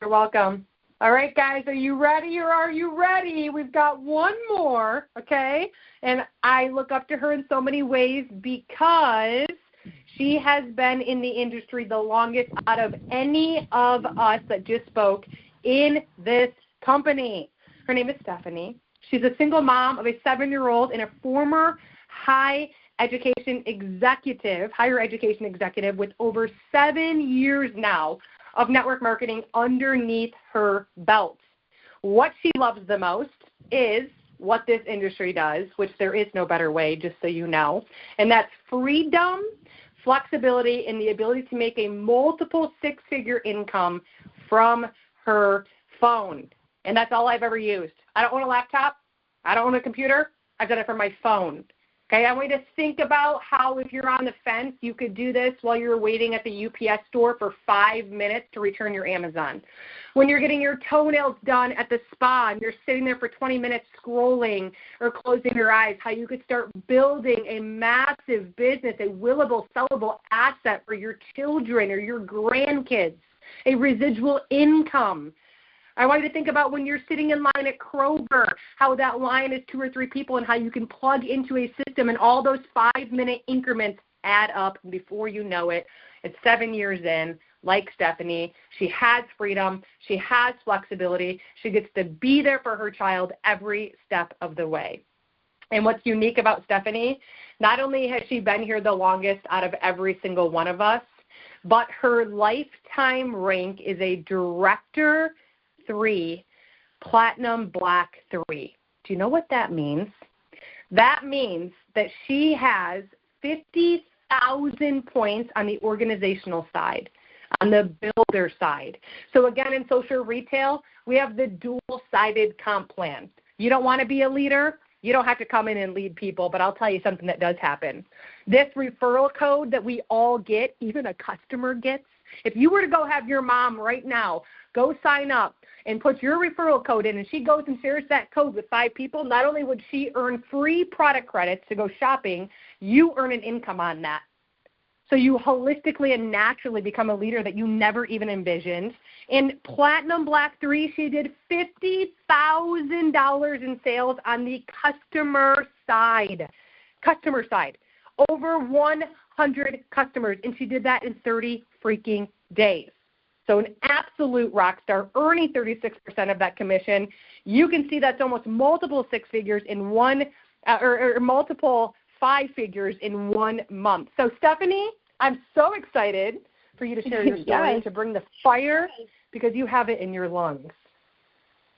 You're welcome. All right, guys, are you ready or are you ready? We've got one more, okay? And I look up to her in so many ways because she has been in the industry the longest out of any of us that just spoke in this company. Her name is Stephanie. She's a single mom of a 7-year-old and a former higher education executive with over 7 years now of network marketing underneath her belt. What she loves the most is what this industry does, which there is no better way, just so you know, and that's freedom, flexibility, and the ability to make a multiple six-figure income from her phone. And that's all I've ever used. I don't own a laptop. I don't own a computer. I've done it from my phone. Okay, I want you to think about how, if you're on the fence, you could do this while you're waiting at the UPS store for 5 minutes to return your Amazon. When you're getting your toenails done at the spa and you're sitting there for 20 minutes scrolling or closing your eyes, how you could start building a massive business, a willable, sellable asset for your children or your grandkids, a residual income. I want you to think about when you're sitting in line at Kroger, how that line is 2 or 3 people and how you can plug into a system and all those 5-minute increments add up. And before you know it, it's 7 years in, like Stephanie. She has freedom. She has flexibility. She gets to be there for her child every step of the way. And what's unique about Stephanie, not only has she been here the longest out of every single one of us, but her lifetime rank is a Director 3, Platinum Black 3. Do you know what that means? That means that she has 50,000 points on the organizational side, on the builder side. So again, in social retail, we have the dual-sided comp plan. You don't want to be a leader? You don't have to come in and lead people, but I'll tell you something that does happen. This referral code that we all get, even a customer gets, if you were to go have your mom right now go sign up and put your referral code in, and she goes and shares that code with 5 people, not only would she earn free product credits to go shopping, you earn an income on that. So you holistically and naturally become a leader that you never even envisioned. In Platinum Black 3, she did $50,000 in sales on the customer side. Customer side. Over 100 customers, and she did that in 30 freaking days. So an absolute rock star, earning 36% of that commission. You can see that's almost multiple 6 figures in one, or multiple 5 figures in 1 month. So Stephanie, I'm so excited for you to share your story and to bring the fire, because you have it in your lungs.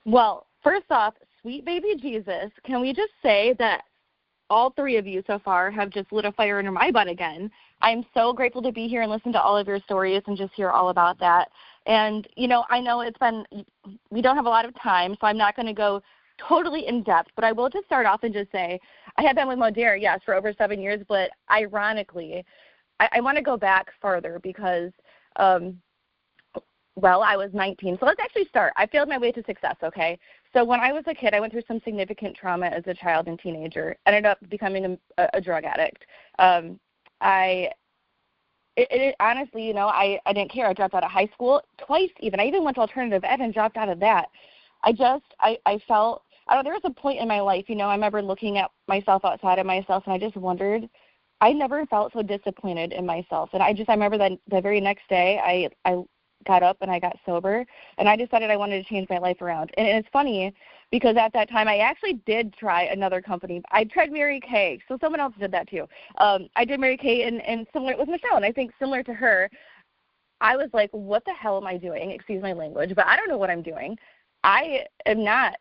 Well, first off, sweet baby Jesus, can we just say that all 3 of you so far have just lit a fire under my butt again. I'm so grateful to be here and listen to all of your stories and just hear all about that. And, you know, I know we don't have a lot of time, so I'm not going to go totally in depth, but I will just start off and just say I have been with Modere, yes, for over 7 years, but ironically, I want to go back farther because, I was 19. So let's actually start. I failed my way to success, okay? So when I was a kid, I went through some significant trauma as a child and teenager. Ended up becoming a drug addict. Honestly, you know, I didn't care. I dropped out of high school twice even. I even went to alternative ed and dropped out of that. I felt, there was a point in my life, you know, I remember looking at myself outside of myself, and I just wondered, I never felt so disappointed in myself. And I remember that the very next day I got up and I got sober, and I decided I wanted to change my life around. And it's funny because at that time I actually did try another company. I tried Mary Kay, so someone else did that too. I did Mary Kay and similar with Michelle, and I think similar to her, I was like, what the hell am I doing? Excuse my language, but I don't know what I'm doing. I am not.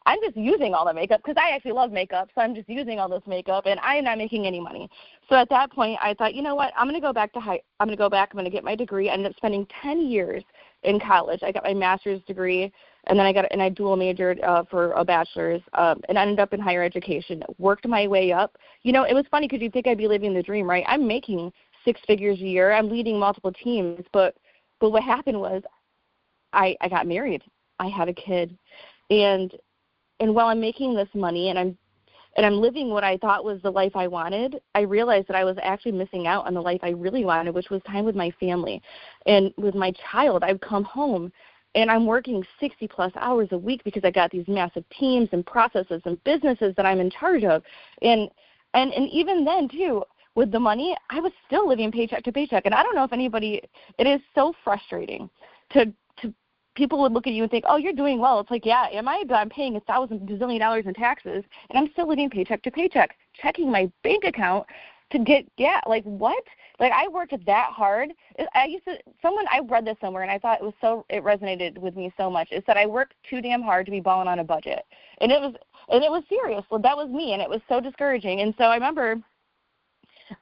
I'm just using all the makeup because I actually love makeup, so I'm just using all this makeup, and I am not making any money. So at that point, I thought, you know what, I'm going to go back. I'm going to get my degree. I ended up spending 10 years in college. I got my master's degree, and then I dual majored for a bachelor's, and ended up in higher education. Worked my way up. You know, it was funny because you'd think I'd be living the dream, right? I'm making 6 figures a year. I'm leading multiple teams, but what happened was I got married. I had a kid. And while I'm making this money and I'm living what I thought was the life I wanted, I realized that I was actually missing out on the life I really wanted, which was time with my family. And with my child, I've come home and I'm working 60-plus hours a week because I got these massive teams and processes and businesses that I'm in charge of. And even then, too, with the money, I was still living paycheck to paycheck. And I don't know if it is so frustrating to people would look at you and think, oh, you're doing well. It's like, yeah, am I? But I'm paying $1,000 gazillion in taxes, and I'm still living paycheck to paycheck, checking my bank account to get, like, what? Like, I worked that hard. I read this somewhere, and I thought it resonated with me so much. It said I worked too damn hard to be balling on a budget. And it was serious. Well, that was me, and it was so discouraging. And so I remember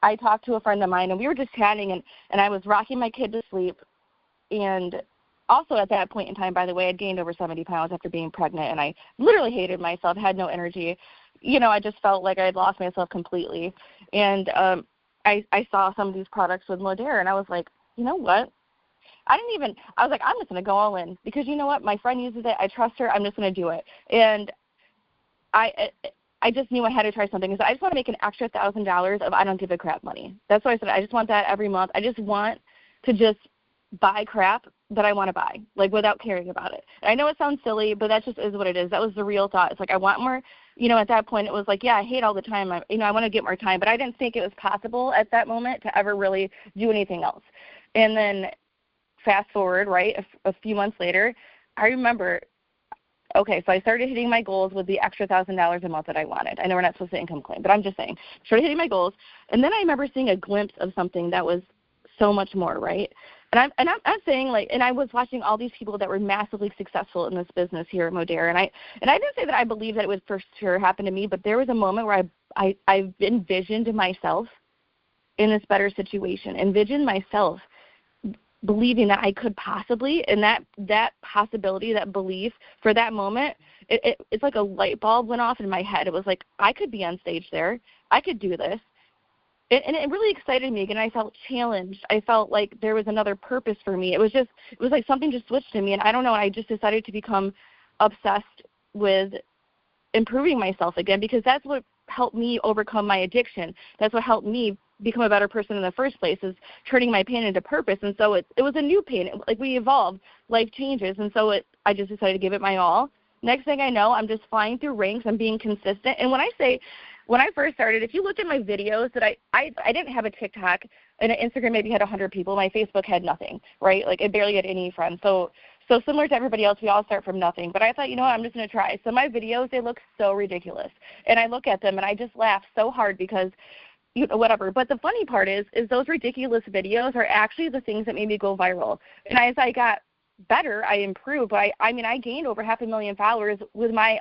I talked to a friend of mine, and we were just chatting, and I was rocking my kid to sleep, and also at that point in time, by the way, I'd gained over 70 pounds after being pregnant, and I literally hated myself, had no energy. You know, I just felt like I had lost myself completely. And I saw some of these products with Modere, and I was like, you know what? I was like, I'm just going to go all in because, you know what? My friend uses it. I trust her. I'm just going to do it. And I just knew I had to try something. So I just want to make an extra $1,000 of I don't give a crap money. That's why I said I just want that every month. I just want to just buy crap that I want to buy, like without caring about it. And I know it sounds silly, but that just is what it is. That was the real thought. It's like I want more. You know, at that point it was like, yeah, I hate all the time. I want to get more time, but I didn't think it was possible at that moment to ever really do anything else. And then fast forward, right, a few months later, I remember, okay, so I started hitting my goals with the extra $1,000 a month that I wanted. I know we're not supposed to income claim, but I'm just saying, started hitting my goals. And then I remember seeing a glimpse of something that was so much more, right? And I'm saying, like, and I was watching all these people that were massively successful in this business here at Modere, and I didn't say that I believed that it would for sure happen to me, but there was a moment where I envisioned myself in this better situation, envisioned myself believing that I could possibly, and that possibility, that belief for that moment, it's like a light bulb went off in my head. It was like, I could be on stage there. I could do this. And it really excited me, and I felt challenged. I felt like there was another purpose for me. It was like something just switched in me, and I don't know, I just decided to become obsessed with improving myself again, because that's what helped me overcome my addiction. That's what helped me become a better person in the first place, is turning my pain into purpose. And so it was a new pain. Like, we evolve, life changes, and so I just decided to give it my all. Next thing I know, I'm just flying through ranks. I'm being consistent. And when I first started, if you looked at my videos, that I didn't have a TikTok, and Instagram maybe had 100 people. My Facebook had nothing, right? Like, it barely had any friends. So similar to everybody else, we all start from nothing. But I thought, you know what, I'm just going to try. So my videos, they look so ridiculous. And I look at them, and I just laugh so hard because, you know, whatever. But the funny part is those ridiculous videos are actually the things that made me go viral. And as I got better, I improved. But I gained over 500,000 followers with my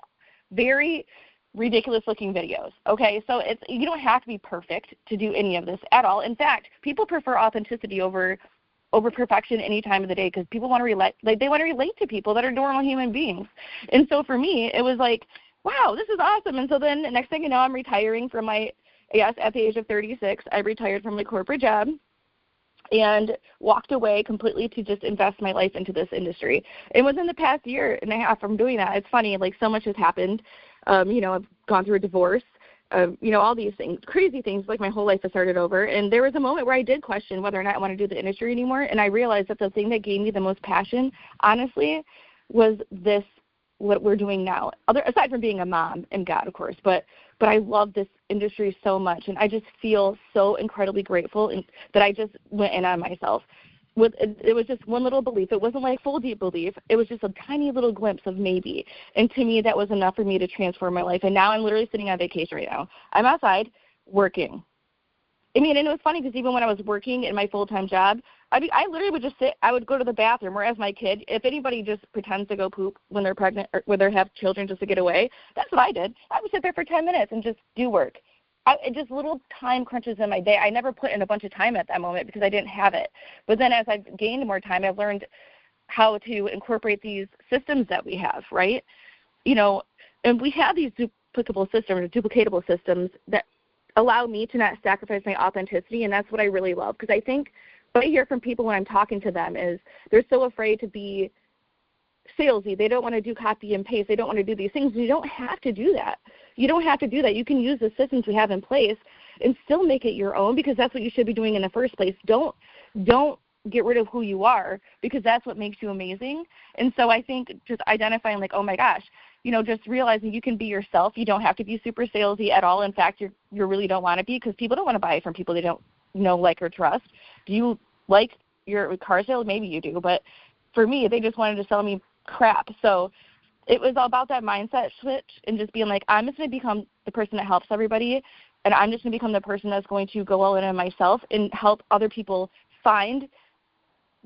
very ridiculous looking videos. Okay, so you don't have to be perfect to do any of this at all. In fact, people prefer authenticity over perfection any time of the day, because people want to relate. Like, they want to relate to people that are normal human beings. And so for me, it was like, wow, this is awesome. And so then the next thing you know, I'm retiring from at the age of 36, I retired from my corporate job and walked away completely to just invest my life into this industry. And within the past year and a half from doing that, it's funny, like, so much has happened. You know, I've gone through a divorce, you know, all these things, crazy things, like my whole life has started over. And there was a moment where I did question whether or not I want to do the industry anymore. And I realized that the thing that gave me the most passion, honestly, was this, what we're doing now, aside from being a mom and God, of course, but I love this industry so much, and I just feel so incredibly grateful that I just went in on myself. It was just one little belief. It wasn't like full deep belief. It was just a tiny little glimpse of maybe. And to me, that was enough for me to transform my life. And now I'm literally sitting on vacation right now. I'm outside working. I mean, and it was funny because even when I was working in my full-time job, I literally would just sit. I would go to the bathroom, whereas my kid, if anybody just pretends to go poop when they're pregnant or when they have children just to get away, that's what I did. I would sit there for 10 minutes and just do work. Just little time crunches in my day. I never put in a bunch of time at that moment because I didn't have it. But then as I've gained more time, I've learned how to incorporate these systems that we have, right? You know, and we have these duplicatable systems that allow me to not sacrifice my authenticity, and that's what I really love. Because I think what I hear from people when I'm talking to them is they're so afraid to be salesy. They don't want to do copy and paste. They don't want to do these things. You don't have to do that. You don't have to do that. You can use the systems we have in place and still make it your own, because that's what you should be doing in the first place. Don't get rid of who you are, because that's what makes you amazing. And so I think just identifying, like, oh my gosh, you know, just realizing you can be yourself. You don't have to be super salesy at all. In fact, you really don't want to be, because people don't want to buy from people they don't know, like, or trust. Do you like your car sales? Maybe you do, but for me, they just wanted to sell me crap. So it was all about that mindset switch and just being like, I'm just going to become the person that helps everybody, and I'm just going to become the person that's going to go all in on myself and help other people find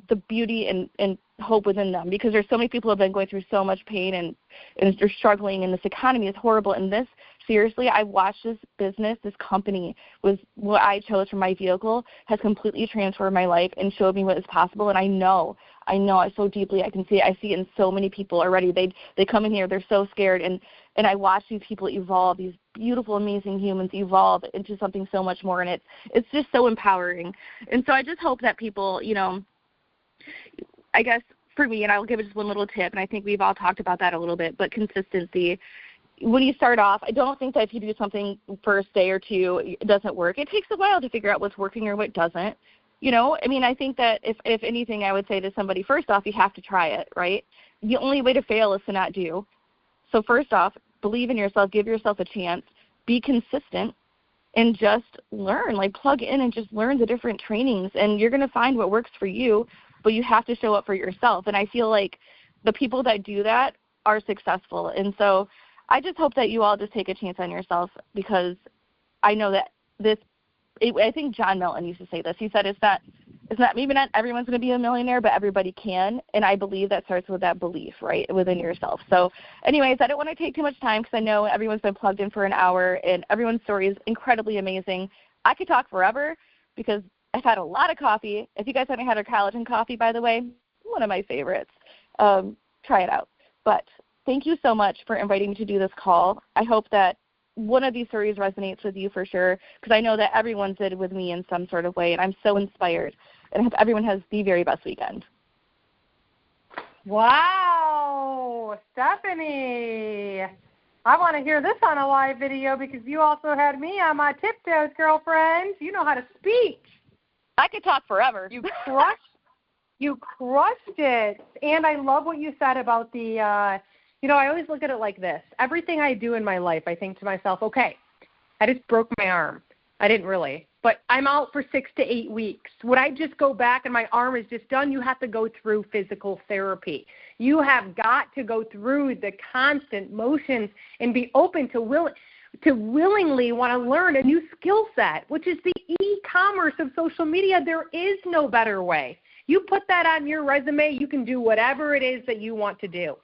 the beauty and hope within them, because there's so many people who have been going through so much pain and they're struggling, and this economy is horrible. And this, seriously, I watched this business, this company, was what I chose for my vehicle, has completely transformed my life and showed me what is possible. And I know so deeply. I can see it. I see it in so many people already. They come in here, they're so scared, and I watch these people evolve, these beautiful, amazing humans evolve into something so much more, and it's just so empowering. And so I just hope that people, you know, I guess for me, and I'll give it just one little tip, and I think we've all talked about that a little bit, but consistency. When you start off, I don't think that if you do something first day or two, it doesn't work. It takes a while to figure out what's working or what doesn't. You know, I mean, I think that if anything, I would say to somebody, first off, you have to try it, right? The only way to fail is to not do. So first off, believe in yourself, give yourself a chance, be consistent, and just learn, like plug in and just learn the different trainings, and you're going to find what works for you, but you have to show up for yourself. And I feel like the people that do that are successful. And so I just hope that you all just take a chance on yourself, because I know that I think John Milton used to say this. He said it's not maybe not everyone's going to be a millionaire, but everybody can. And I believe that starts with that belief, right, within yourself. So anyways, I don't want to take too much time, because I know everyone's been plugged in for an hour, and everyone's story is incredibly amazing. I could talk forever because I've had a lot of coffee. If you guys haven't had a collagen coffee, by the way, one of my favorites. Try it out. But thank you so much for inviting me to do this call. I hope that one of these stories resonates with you for sure, because I know that everyone did with me in some sort of way, and I'm so inspired. And I hope everyone has the very best weekend. Wow, Stephanie. I want to hear this on a live video because you also had me on my tiptoes, girlfriend. You know how to speak. I could talk forever. You crushed it. And I love what you said about the, I always look at it like this. Everything I do in my life, I think to myself, okay, I just broke my arm. I didn't really. But I'm out for 6 to 8 weeks. Would I just go back and my arm is just done? You have to go through physical therapy. You have got to go through the constant motions and be open to willingly want to learn a new skill set, which is the e-commerce of social media. There is no better way. You put that on your resume, you can do whatever it is that you want to do.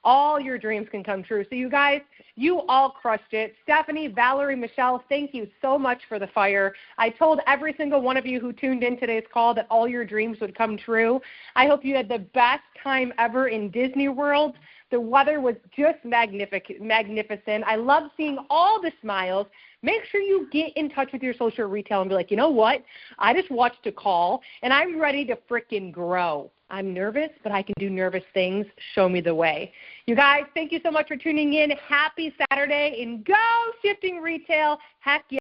All your dreams can come true. So you guys, you all crushed it. Stephanie, Valerie, Michelle, thank you so much for the fire. I told every single one of you who tuned in today's call that all your dreams would come true. I hope you had the best time ever in Disney World. The weather was just magnificent. I love seeing all the smiles. Make sure you get in touch with your social retail and be like, you know what? I just watched a call, and I'm ready to frickin' grow. I'm nervous, but I can do nervous things. Show me the way. You guys, thank you so much for tuning in. Happy Saturday, and go shifting retail. Heck yeah.